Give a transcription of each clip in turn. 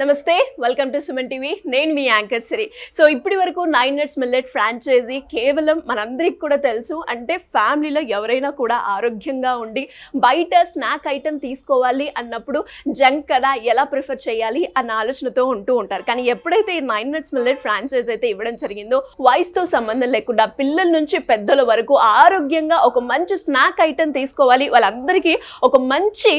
నమస్తే welcome to Suman TV నేను మీ anchor సిరి so ఇప్పటి వరకు 9 Nuts మిల్లెట్ ఫ్రాంచైజీ కేవలం మనందరికి కూడా తెలుసు అంటే ఫ్యామిలీలో ఎవరైనా కూడా ఆరోగ్యంగా ఉండి బయట స్నాక్ ఐటమ్ తీసుకోవాలి అన్నప్పుడు జంక్ కదా ఎలా ప్రిఫర్ చేయాలి అన్న ఆలోచనతో ఉంటూ ఉంటారు కానీ ఎప్పుడైతే ఈ 9 Nuts మిల్లెట్ ఫ్రాంచైజీ అయితే ఇవ్వడం జరిగిందో వయసుతో సంబంధం లేకుండా పిల్లల నుంచి పెద్దల వరకు ఆరోగ్యంగా ఒక మంచి స్నాక్ ఐటమ్ తీసుకోవాలి వాళ్ళందరికీ ఒక మంచి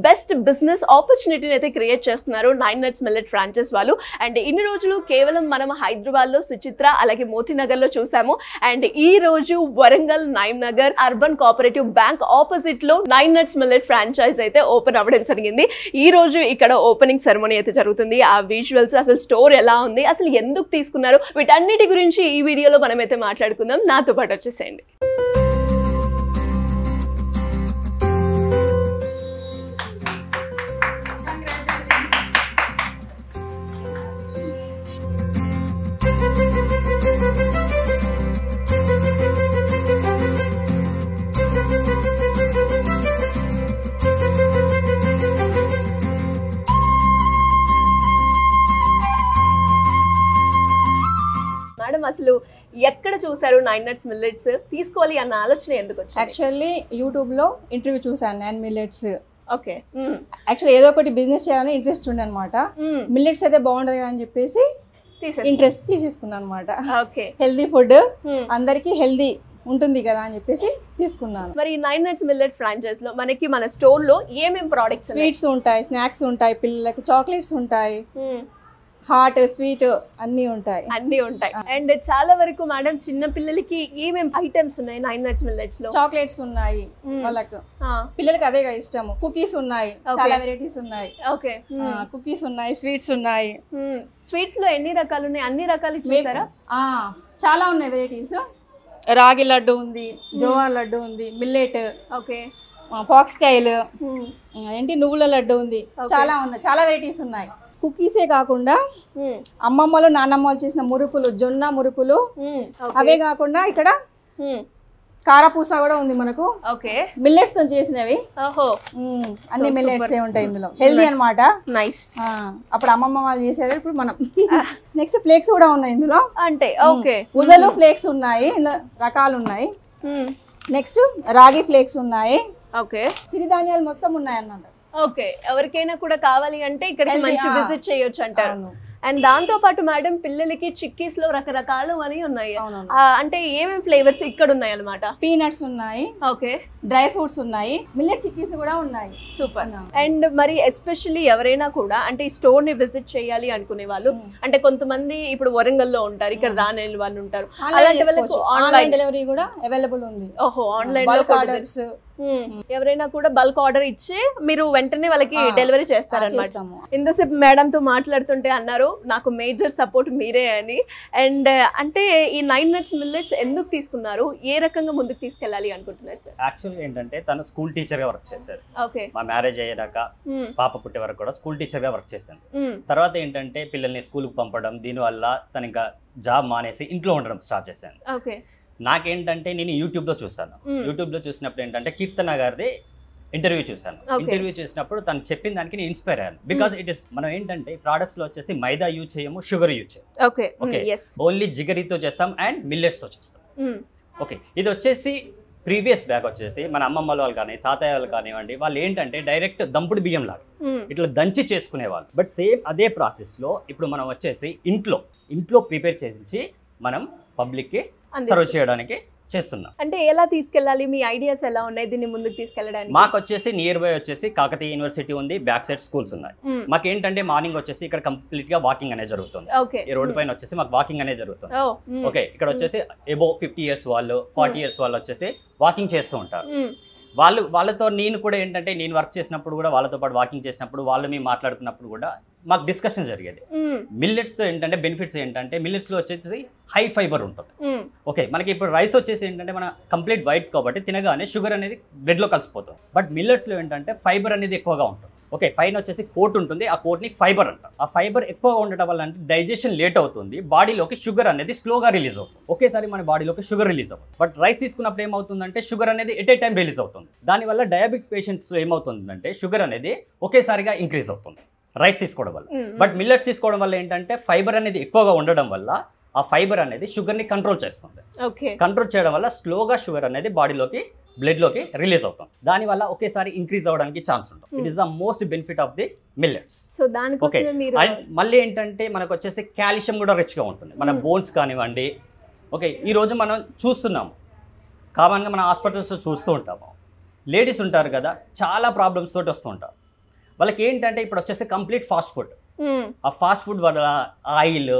బెస్ట్ బిజినెస్ ఆపర్చునిటీని అయితే క్రియేట్ చేస్తున్నారు 9 Nuts మిల్లెట్ ఫ్రాంచైజ్ వాళ్ళు అండ్ ఇన్ని రోజులు కేవలం మనం హైదరాబాద్ లో సుచిత్ర అలాగే మోతీనగర్ లో చూసాము అండ్ ఈ రోజు Warangal Nagar urban cooperative bank opposite లో 9 Nuts మిల్లెట్ ఫ్రాంచైజ్ అయితే ఓపెన్ అవ్వడం జరిగింది ఈ రోజు ఇక్కడ ఓపెనింగ్ సెరమనీ అయితే జరుగుతుంది ఆ విజువల్స్ అసలు స్టోర్ ఎలా ఉంది అసలు ఎందుకు తీసుకున్నారు వీటన్నిటి గురించి ఈ వీడియోలో మనమైతే మాట్లాడుకుందాం నాతో పాటు వచ్చేసేయండి మేడం అసలు ఎక్కడ చూసారు 9 Nuts మిల్లెట్స్ తీసుకోవాలి అన్న ఆలోచన ఎందుకు వచ్చింది యాక్చువల్లీ యూట్యూబ్ లో ఇంటర్వ్యూ చూసాను నేను మిల్లెట్స్ ఓకే యాక్చువల్లీ ఏదో ఒకటి బిజినెస్ చేయాలని ఇంట్రెస్ట్ ఉండే అనమాట మిల్లెట్స్ అయితే బాగుంటది అని చెప్పేసి ఇంట్రెస్ట్ తీసేసుకున్నాను అనమాట ఓకే హెల్దీ ఫుడ్ అందరికి హెల్దీ ఉంటుంది కదా అని చెప్పేసి తీసుకున్నాను మరి 9 Nuts మిల్లెట్ ఫ్రాంచైజ్ లో మనకి మన స్టోర్ లో ఏమేం ప్రొడక్ట్స్ స్వీట్స్ ఉంటాయి స్నాక్స్ ఉంటాయి పిల్లలకు చాక్లెట్స్ ఉంటాయి హాట్ స్వీట్ అన్ని ఉంటాయి అండ్ చాలా వరకు మేడం చిన్న పిల్లలకి ఏమేం ఐటమ్స్ ఉన్నాయి 9 Nuts మిల్లెట్స్ లో చాక్లెట్స్ ఉన్నాయి వాళ్ళకు పిల్లలకి అదే ఇష్టం కుకీస్ ఉన్నాయి చాలా వెరైటీస్ ఉన్నాయి ఓకే కుకీస్ ఉన్నాయి స్వీట్స్ ఉన్నాయి స్వీట్స్ లో ఎన్ని రకాలు ఉన్నాయి అన్ని రకాలు ఇచ్చేసారా చాలా ఉన్నాయి వెరైటీస్ రాగి లడ్డు ఉంది జోవార్ లడ్డు ఉంది మిల్లెట్ ఓకే ఫాక్స్ స్టైల్ ఏంటి నువ్వుల లడ్డు ఉంది చాలా ఉన్నాయి చాలా వెరైటీస్ ఉన్నాయి కుకీసే కాకుండా అమ్మమ్మలు నానమ్మలు చేసిన మురుకులు జొన్న మురుకులు అవే కాకుండా ఇక్కడ కారపూస కూడా ఉంది మనకు ఓకే మిల్లెట్స్ తో చేసినవి అన్ని మిల్లెట్స్ ఉంటాయి ఇందులో హెల్దీ అనమాట నైస్ అప్పుడు అమ్మమ్మ వాళ్ళు చేసేది ఇప్పుడు మనం నెక్స్ట్ ఫ్లేక్స్ కూడా ఉన్నాయి ఇందులో అంటే ఓకే ఉదలు ఫ్లేక్స్ ఉన్నాయి ఇందులో రకాలు ఉన్నాయి నెక్స్ట్ రాగి ఫ్లేక్స్ ఉన్నాయి ఓకే సిరిధాన్యాలు మొత్తం ఉన్నాయి అన్నమాట ఓకే ఎవరికైనా కూడా కావాలి అంటే ఇక్కడ మంచి విజిట్ చేయొచ్చు అంటారు అండ్ దాంతో పాటు మేడం పిల్లలకి చిక్కీస్ లో రకరకాలు అని ఉన్నాయి అంటే ఏమేమి ఫ్లేవర్స్ ఇక్కడ ఉన్నాయి అన్నమాట పీనట్స్ ఉన్నాయి ఓకే డ్రై ఫ్రూట్స్ ఉన్నాయి మిల్లెట్ చిక్కీస్ కూడా ఉన్నాయి సూపర్ అండ్ మరి ఎస్పెషల్లీ ఎవరైనా కూడా అంటే ఈ స్టోర్ ని విజిట్ చేయాలి అనుకునే వాళ్ళు అంటే కొంతమంది ఇప్పుడు వరంగల్ లో ఉంటారు ఇక్కడ రాని వాళ్ళు ఉంటారు అలాంటి వాళ్ళకి ఆన్లైన్ డెలివరీ కూడా అవైలబుల్ ఉంది ఓహో ఆన్లైన్ ఆర్డర్స్ ఎవరైనా కూడా బల్క్ ఆర్డర్ ఇచ్చి మీరు వెంటనే వాళ్ళకి డెలివరీ చేస్తారన్నమాట ఇంతసేపు మేడం తో మాట్లాడుతుంటే అన్నారు నాకు మేజర్ సపోర్ట్ మీరే అని అండ్ అంటే ఈ 9 Nuts మిల్లెట్స్ ఎందుకు తీసుకున్నారు ఏ రకంగా ముందుకు తీసుకెళ్ళాలి అనుకుంటున్నారు సార్ యాక్చువల్గా ఏంటంటే తను స్కూల్ టీచర్ గా వర్క్ చేశారు ఓకే మా మ్యారేజ్ అయ్యాక పాప పుట్టే వరకు కూడా స్కూల్ టీచర్ గా వర్క్ చేశాను తర్వాత ఏంటంటే పిల్లల్ని స్కూల్ కు పంపడం దీనివల్ల తను ఇంకా జాబ్ మానేసి ఇంట్లో ఉండడం స్టార్ట్ చేశాను ఓకే నాకేంటంటే నేను యూట్యూబ్లో చూస్తాను యూట్యూబ్లో చూసినప్పుడు ఏంటంటే కీర్తన గారిది ఇంటర్వ్యూ చూసాను ఇంటర్వ్యూ చూసినప్పుడు తను చెప్పిన దానికి నేను ఇన్స్పైర్ అయ్యాను బికాస్ ఇట్ ఇస్ మనం ఏంటంటే ప్రోడక్ట్స్ లో వచ్చేసి మైదా యూజ్ చేయము షుగర్ యూజ్ చేయము ఓకే ఓన్లీ జిగరీతో చేస్తాం అండ్ మిల్లెట్స్ తో చేస్తాం ఓకే ఇది వచ్చేసి ప్రీవియస్ బ్యాగ్ వచ్చేసి మన అమ్మమ్మ వాళ్ళు కానీ తాతయ్య వాళ్ళు కానివ్వండి వాళ్ళు ఏంటంటే డైరెక్ట్ దంపుడు బియ్యం లాగా ఇట్లా దంచి చేసుకునేవాళ్ళు బట్ సేమ్ అదే ప్రాసెస్ లో ఇప్పుడు మనం వచ్చేసి ఇంట్లో ప్రిపేర్ చేసి మనం పబ్లిక్ కి సర్వ్ చేయడానికి చేస్తున్నాం అంటే ఎలా తీసుకెళ్ళాలి మీ ఐడియాస్ ఎలా ఉన్నాయి దీన్ని ముందుకు తీసుకెళ్ళడానికి మాకు వచ్చేసి నియర్ బై వచ్చేసి కాకతీయ యూనివర్సిటీ ఉంది బ్యాక్ సైడ్ స్కూల్స్ ఉన్నాయి మాకు ఏంటంటే మార్నింగ్ వచ్చేసి ఇక్కడ కంప్లీట్ గా వాకింగ్ అనేది జరుగుతుంది ఈ రోడ్డు పైన వచ్చేసి మాకు వాకింగ్ అనేది జరుగుతుంది ఓకే ఇక్కడ వచ్చేసి ఎబో 50 years వాళ్ళు 40 years వాళ్ళు వచ్చేసి వాకింగ్ చేస్తూ ఉంటారు వాళ్ళతో నేను కూడా ఏంటంటే నేను వర్క్ చేసినప్పుడు కూడా వాళ్ళతో పాటు వాకింగ్ చేసినప్పుడు వాళ్ళు మేము మాట్లాడుకున్నప్పుడు కూడా మాకు డిస్కషన్ జరిగేది మిల్లెట్స్ తో ఏంటంటే బెనిఫిట్స్ ఏంటంటే మిల్లెట్స్ లో వచ్చేసి హై ఫైబర్ ఉంటుంది ఓకే మనకి ఇప్పుడు రైస్ వచ్చేసి ఏంటంటే మన కంప్లీట్ వైట్ కాబట్టి తినగానే షుగర్ అనేది బ్లడ్ లో కలిసిపోతుంది బట్ మిల్లెట్స్ లో ఏంటంటే ఫైబర్ అనేది ఎక్కువగా ఉంటుంది ఓకే పైన వచ్చేసి కోట్ ఉంటుంది ఆ కోట్ ని ఫైబర్ అంటారు ఆ ఫైబర్ ఎక్కువగా ఉండడం వల్ల అంటే డైజెషన్ లేట్ అవుతుంది బాడీలోకి షుగర్ అనేది స్లోగా రిలీజ్ అవుతుంది ఒకేసారి మన బాడీలోకి షుగర్ రిలీజ్ అవుతుంది బట్ రైస్ తీసుకున్నప్పుడు ఏమవుతుందంటే షుగర్ అనేది ఎట్ ఏ టైం రిలీజ్ అవుతుంది దానివల్ల డయాబెటిక్ పేషెంట్స్ ఏమవుతుందంటే షుగర్ అనేది ఒకేసారిగా ఇంక్రీజ్ అవుతుంది రైస్ తీసుకోవడం వల్ల. బట్ మిల్లెట్స్ తీసుకోవడం వల్ల ఏంటంటే ఫైబర్ అనేది ఎక్కువగా ఉండడం వల్ల ఆ ఫైబర్ అనేది షుగర్ని కంట్రోల్ చేస్తుంది. కంట్రోల్ చేయడం వల్ల స్లోగా షుగర్ అనేది బాడీలోకి బ్లడ్లోకి రిలీజ్ అవుతుంది. దానివల్ల ఒకేసారి ఇంక్రీజ్ అవ్వడానికి ఛాన్స్ ఉంటుంది. It is the most benefit of the millets. Okay, మళ్ళీ ఏంటంటే మనకు వచ్చేసి కాల్షియం కూడా రిచ్గా ఉంటుంది, మన బోన్స్ కానివ్వండి. ఓకే, ఈరోజు మనం చూస్తున్నాము, కామన్గా మన హాస్పిటల్స్లో చూస్తూ ఉంటాము, లేడీస్ ఉంటారు కదా, చాలా ప్రాబ్లమ్స్ తోటి వస్తూ ఉంటారు. వాళ్ళకి ఏంటంటే ఇప్పుడు వచ్చేసి కంప్లీట్ ఫాస్ట్ ఫుడ్, ఆ ఫాస్ట్ ఫుడ్ వల్ల ఆయిల్,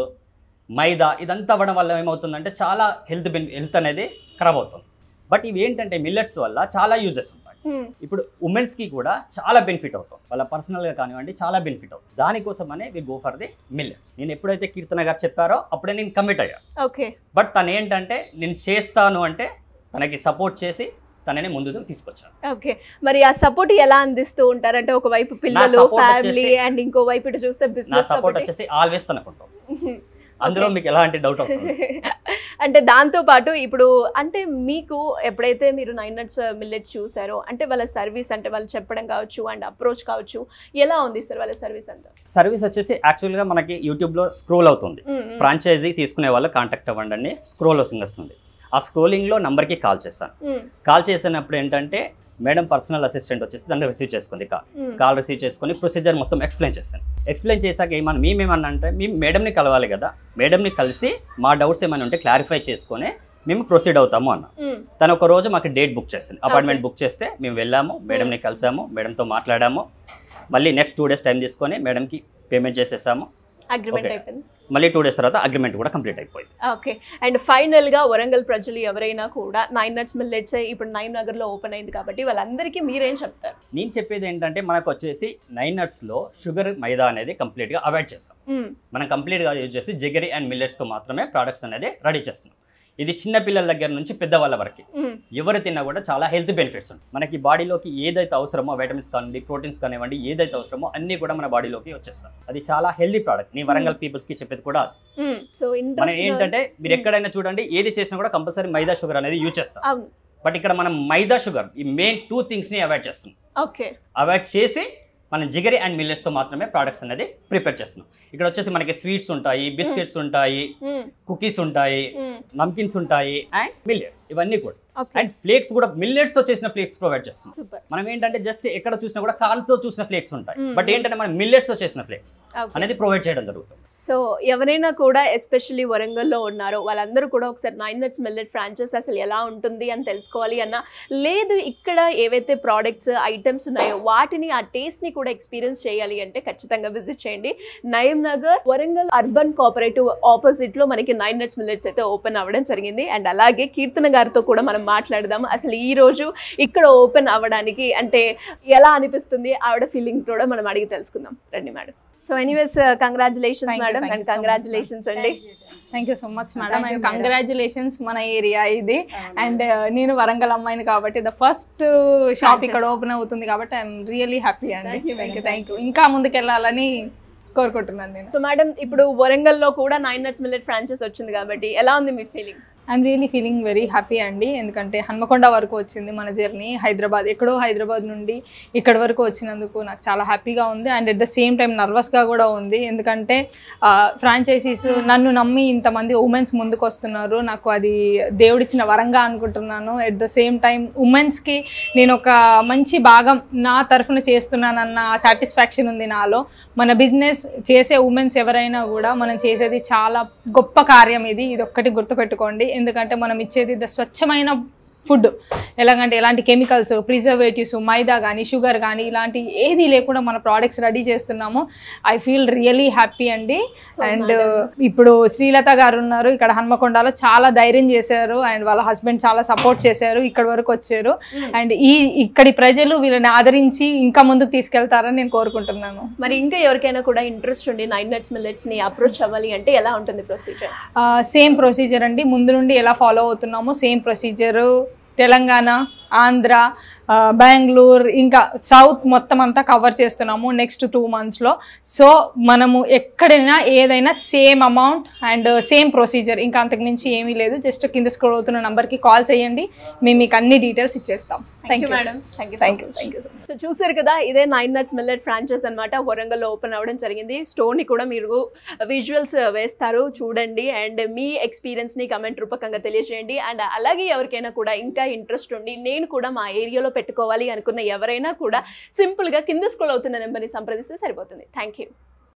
మైదా ఇదంతా అవ్వడం వల్ల ఏమవుతుందంటే చాలా హెల్త్ అనేది ఖరాబ్ అవుతుంది. బట్ ఇవి ఏంటంటే మిల్లెట్స్ వల్ల చాలా యూజెస్ ఉంటాయి. ఇప్పుడు ఉమెన్స్కి కూడా చాలా బెనిఫిట్ అవుతుంది, వాళ్ళ పర్సనల్గా కానివ్వండి చాలా బెనిఫిట్ అవుతుంది. దానికోసమనే we go for the millets. నేను ఎప్పుడైతే కీర్తన గారు చెప్పారో అప్పుడే నేను కమిట్ అయ్యాను. బట్ తను ఏంటంటే నేను చేస్తాను అంటే తనకి సపోర్ట్ చేసి తనని ముందుకు తీసుకొచ్చాను. ఓకే, మరి ఆ సపోర్ట్ ఎలా అందిస్తూ ఉంటారు? అంటే ఒకవైపు పిల్లలు, ఫ్యామిలీ, అండ్ ఇంకో వైపు ఇటు చూస్తే బిజినెస్. నా సపోర్ట్ వచ్చేసి ఆల్వేస్ తనకుంటాం, అందులో మీకు ఎలాంటి డౌట్ వస్తుంది. అంటే దాంతో పాటు ఇప్పుడు అంటే మీకు ఎప్పుడైతే మీరు 9 Nuts మిల్లెట్స్ చూసారో అంటే వాళ్ళ సర్వీస్, అంటే వాళ్ళు చెప్పడం కావచ్చు అండ్ అప్రోచ్ కావచ్చు, ఎలా ఉంది సార్ వాళ్ళ సర్వీస్ అంతా? సర్వీస్ వచ్చేసి యాక్చువల్గా మనకి యూట్యూబ్లో స్క్రోల్ అవుతుంది, ఫ్రాంచైజీ తీసుకునే వాళ్ళు కాంటాక్ట్ అవ్వండి అని స్క్రోల్ వస్తుంది. ఆ స్క్రోలింగ్లో నంబర్కి కాల్ చేశాను. కాల్ చేసినప్పుడు ఏంటంటే మేడం పర్సనల్ అసిస్టెంట్ వచ్చేసి దాన్ని రిసీవ్ చేసుకుంది. కాల్ రిసీవ్ చేసుకుని ప్రొసీజర్ మొత్తం ఎక్స్ప్లెయిన్ చేశాను. ఎక్స్ప్లెయిన్ చేశాక మేమేమన్నా అంటే మేము మేడంని కలవాలి కదా, మేడంని కలిసి మా డౌట్స్ ఏమైనా ఉంటే క్లారిఫై చేసుకొని మేము ప్రొసీడ్ అవుతాము అన్న. తను ఒక రోజు మాకు డేట్ బుక్ చేసింది, అపాయింట్మెంట్ బుక్ చేస్తే మేము వెళ్ళాము, మేడంని కలిసాము, మేడంతో మాట్లాడాము. మళ్ళీ నెక్స్ట్ 2 days టైం తీసుకొని మేడంకి పేమెంట్ చేసేసాము. అగ్రిమెంట్ అయిపోయింది. మళ్ళీ 2 days తర్వాత అగ్రిమెంట్ కూడా కంప్లీట్ అయిపోయింది. ఓకే, అండ్ ఫైనల్గా వరంగల్ ప్రజలు ఎవరైనా కూడా 9 Nuts మిల్లెట్స్ ఇప్పుడు 9 నగర్లో ఓపెన్ అయింది కాబట్టి వాళ్ళందరికీ మీరేం చెప్తారు? నేను చెప్పేది ఏంటంటే మనకు వచ్చేసి 9 Nutsలో షుగర్, మైదా అనేది కంప్లీట్గా అవాయిడ్ చేస్తాం. మనం కంప్లీట్గా యూజ్ చేసి జగరీ అండ్ మిల్లెట్స్తో మాత్రమే ప్రోడక్ట్స్ అనేది రెడీ చేస్తున్నాం. ఇది చిన్న పిల్లల దగ్గర నుంచి పెద్దవాళ్ళ వరకు ఎవరు తిన్నా కూడా చాలా హెల్త్ బెనిఫిట్స్ ఉంటాయి. మనకి బాడీలోకి ఏదైతే అవసరమో వైటమిన్స్ కానివ్వండి, ప్రోటీన్స్ కానివ్వండి, ఏదైతే అవసరమో అన్ని కూడా మన బాడీలోకి వచ్చేస్తాం. అది చాలా హెల్తీ ప్రోడక్ట్. నీ వరంగల్ పీపుల్స్ కి చెప్పేది కూడా మనం ఏంటంటే మీరు ఎక్కడైనా చూడండి, ఏది చేసినా కూడా కంపల్సరీ మైదా షుగర్ అనేది యూజ్ చేస్తాం. బట్ ఇక్కడ మనం మైదా షుగర్ ఈ మెయిన్ 2 things ని అవాయిడ్ చేస్తున్నాం. అవాయిడ్ చేసి మనం జిగరీ అండ్ మిల్లెట్స్తో మాత్రమే ప్రోడక్ట్స్ అనేది ప్రిపేర్ చేస్తున్నాం. ఇక్కడ వచ్చేసి మనకి స్వీట్స్ ఉంటాయి, బిస్కెట్స్ ఉంటాయి, కుకీస్ ఉంటాయి, నమ్కిన్స్ ఉంటాయి అండ్ మిల్లెట్స్ ఇవన్నీ కూడా. అండ్ ఫ్లేక్స్ కూడా మిల్లెట్స్ తో చేసిన ఫ్లేక్స్ ప్రొవైడ్ చేస్తున్నాం. మనం ఏంటంటే జస్ట్ ఎక్కడ చూసినా కూడా కాల్తో చూసిన ఫ్లేక్స్ ఉంటాయి, బట్ ఏంటంటే మనం మిల్లెట్స్ తో చేసిన ఫ్లేక్స్ అనేది ప్రొవైడ్ చేయడం జరుగుతుంది. సో ఎవరైనా కూడా ఎస్పెషల్లీ వరంగల్లో ఉన్నారో వాళ్ళందరూ కూడా ఒకసారి 9 Nuts మిల్లెట్ ఫ్రాంచైజ్ అసలు ఎలా ఉంటుంది అని తెలుసుకోవాలి అన్నా, లేదు ఇక్కడ ఏవైతే ప్రోడక్ట్స్ ఐటమ్స్ ఉన్నాయో వాటిని ఆ టేస్ట్ని కూడా ఎక్స్పీరియన్స్ చేయాలి అంటే ఖచ్చితంగా విజిట్ చేయండి. నయం నగర్ వరంగల్ అర్బన్ కోఆపరేటివ్ ఆపోజిట్లో మనకి 9 Nuts మిల్లెట్స్ అయితే ఓపెన్ అవ్వడం జరిగింది. అండ్ అలాగే కీర్తన గారితో కూడా మనం మాట్లాడదాం, అసలు ఈ రోజు ఇక్కడ ఓపెన్ అవ్వడానికి అంటే ఎలా అనిపిస్తుంది, ఆవిడ ఫీలింగ్ కూడా మనం అడిగి తెలుసుకుందాం. రండి madam. So anyways congratulations madam, and congratulations అండి. Thank you so much madam, and congratulations. మన ఏరియా ఇది, అండ్ నేను వరంగల్ అమ్మాయిని కాబట్టి ద ఫస్ట్ షాప్ ఇక్కడ ఓపెన్ అవుతుంది కాబట్టి ఐఎమ్ రియల్లీ హ్యాపీ అండి. Thank you. ఇంకా ముందుకెళ్ళాలని కోరుకుంటున్నాను నేను. సో మేడం ఇప్పుడు వరంగల్లో కూడా 9 Nuts మిల్లెట్ ఫ్రాంచైజ్ వచ్చింది కాబట్టి ఎలా ఉంది మీ feeling? I'm really feeling very happy అండి, ఎందుకంటే హన్మకొండ వరకు వచ్చింది మన జర్నీ. ఎక్కడో హైదరాబాద్ నుండి ఇక్కడ వరకు వచ్చినందుకు నాకు చాలా హ్యాపీగా ఉంది, and at the same time నర్వస్గా కూడా ఉంది. ఎందుకంటే ఫ్రాంచైజీస్ నన్ను నమ్మి ఇంతమంది ఉమెన్స్ ముందుకు వస్తున్నారు, నాకు అది దేవుడిచ్చిన వరంగా అనుకుంటున్నాను. అట్ ద సేమ్ టైం ఉమెన్స్కి నేను ఒక మంచి భాగం నా తరఫున చేస్తున్నానన్న సాటిస్ఫాక్షన్ ఉంది నాలో. మన బిజినెస్ చేసే ఉమెన్స్ ఎవరైనా కూడా మనం చేసేది చాలా గొప్ప కార్యం. ఇది ఒక్కటి గుర్తుపెట్టుకోండి, ఎందుకంటే మనం ఇచ్చేది స్వచ్ఛమైన ఫుడ్. ఎలాగంటే ఎలాంటి కెమికల్స్, ప్రిజర్వేటివ్స్, మైదా కానీ షుగర్ కానీ ఇలాంటి ఏది లేకుండా మన ప్రోడక్ట్స్ రెడీ చేస్తున్నాము. ఐ ఫీల్ రియలీ హ్యాపీ అండి. అండ్ ఇప్పుడు శ్రీలత గారు ఉన్నారు ఇక్కడ హన్మకొండలో, చాలా ధైర్యం చేశారు అండ్ వాళ్ళ హస్బెండ్ చాలా సపోర్ట్ చేశారు, ఇక్కడ వరకు వచ్చారు. అండ్ ఇక్కడి ప్రజలు వీళ్ళని ఆదరించి ఇంకా ముందుకు తీసుకెళ్తారని నేను కోరుకుంటున్నాను. మరి ఇంకా ఎవరికైనా కూడా ఇంట్రెస్ట్ ఉండి 9 Nuts మిల్లెట్స్ ని అప్రోచ్ అవ్వాలి అంటే ఎలా ఉంటుంది ప్రొసీజర్? సేమ్ ప్రొసీజర్ అండి, ముందు నుండి ఎలా ఫాలో అవుతున్నామో సేమ్ ప్రొసీజరు. తెలంగాణ, ఆంధ్ర, బెంగళూరు ఇంకా సౌత్ మొత్తం అంతా కవర్ చేస్తున్నాము నెక్స్ట్ 2 monthsలో. సో మనము ఎక్కడైనా ఏదైనా same amount and same procedure, ఇంకా అంతకుమించి ఏమీ లేదు. జస్ట్ కింద స్క్రోల్ అవుతున్న నెంబర్కి కాల్ చేయండి, మేము మీకు అన్ని డీటెయిల్స్ ఇచ్చేస్తాం. Thank you madam. Thank you so much. So చూసారు కదా, ఇదే 9 Nuts Millet ఫ్రాంచైజ్ అనమాట. వరంగల్లో ఓపెన్ అవ్వడం జరిగింది. స్టోర్ని కూడా మీరు విజువల్స్ వేస్తారు, చూడండి. అండ్ మీ ఎక్స్పీరియన్స్ని కమెంట్ రూపకంగా తెలియజేయండి. అండ్ అలాగే ఎవరికైనా కూడా ఇంకా ఇంట్రెస్ట్ ఉండి నేను కూడా మా ఏరియాలో పెట్టుకోవాలి అనుకున్న ఎవరైనా కూడా సింపుల్గా కింద స్క్రోల్ అవుతున్న నెంబర్ని సంప్రదిస్తే సరిపోతుంది. Thank you.